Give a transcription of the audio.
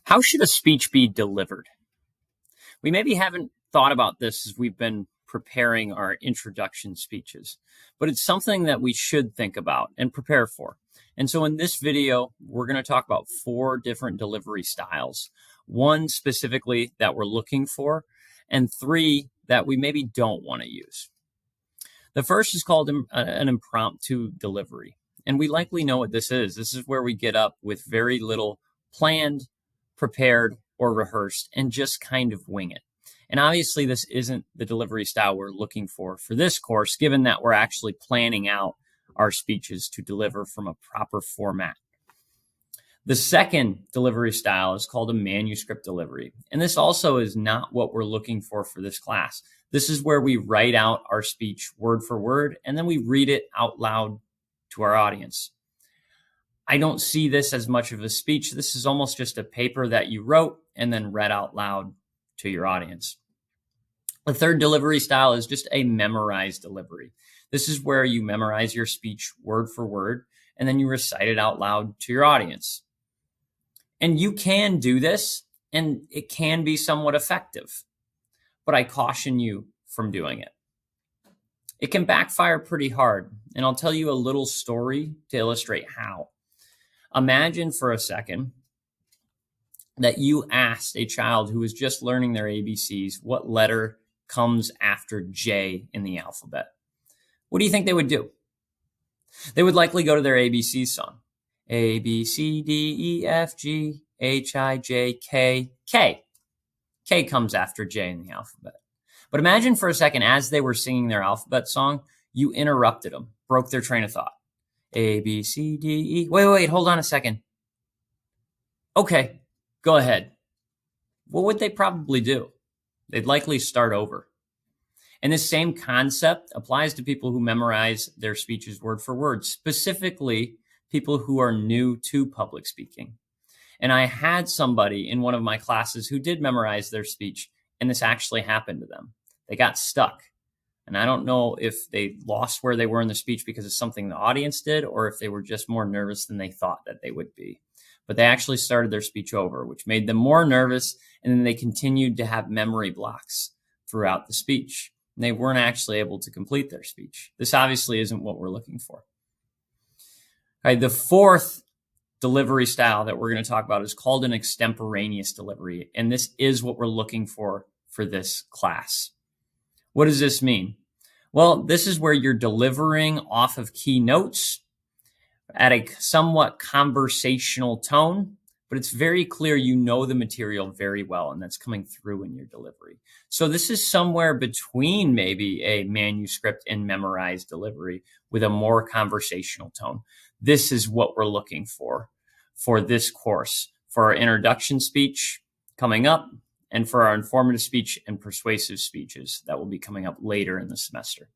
How should a speech be delivered? We maybe haven't thought about this as we've been preparing our introduction speeches, but it's something that we should think about and prepare for. And so in this video, we're going to talk about 4 different delivery styles, 1 specifically that we're looking for, and 3 that we maybe don't want to use. The first is called an impromptu delivery, and we likely know what this is. This is where we get up with very little planned, prepared, or rehearsed and just kind of wing it. And obviously this isn't the delivery style we're looking for this course, given that we're actually planning out our speeches to deliver from a proper format. The second delivery style is called a manuscript delivery. And this also is not what we're looking for this class. This is where we write out our speech word for word, and then we read it out loud to our audience. I don't see this as much of a speech. This is almost just a paper that you wrote and then read out loud to your audience. The third delivery style is just a memorized delivery. This is where you memorize your speech word for word, and then you recite it out loud to your audience. And you can do this, and it can be somewhat effective, but I caution you from doing it. It can backfire pretty hard, and I'll tell you a little story to illustrate how. Imagine for a second that you asked a child who was just learning their ABCs what letter comes after J in the alphabet. What do you think they would do? They would likely go to their ABC song. A, B, C, D, E, F, G, H, I, J, K, K. K comes after J in the alphabet. But imagine for a second, as they were singing their alphabet song, you interrupted them, broke their train of thought. A, B, C, D, E. Wait, hold on a second. Okay, go ahead. What would they probably do? They'd likely start over. And this same concept applies to people who memorize their speeches word for word, specifically people who are new to public speaking. And I had somebody in one of my classes who did memorize their speech, and this actually happened to them. They got stuck. And I don't know if they lost where they were in the speech because of something the audience did, or if they were just more nervous than they thought that they would be. But they actually started their speech over, which made them more nervous, and then they continued to have memory blocks throughout the speech. And they weren't actually able to complete their speech. This obviously isn't what we're looking for. All right, the fourth delivery style that we're going to talk about is called an extemporaneous delivery, and this is what we're looking for this class. What does this mean? Well, this is where you're delivering off of key notes at a somewhat conversational tone, but it's very clear you know the material very well, and that's coming through in your delivery. So this is somewhere between maybe a manuscript and memorized delivery with a more conversational tone. This is what we're looking for this course, for our introduction speech coming up, and for our informative speech and persuasive speeches that will be coming up later in the semester.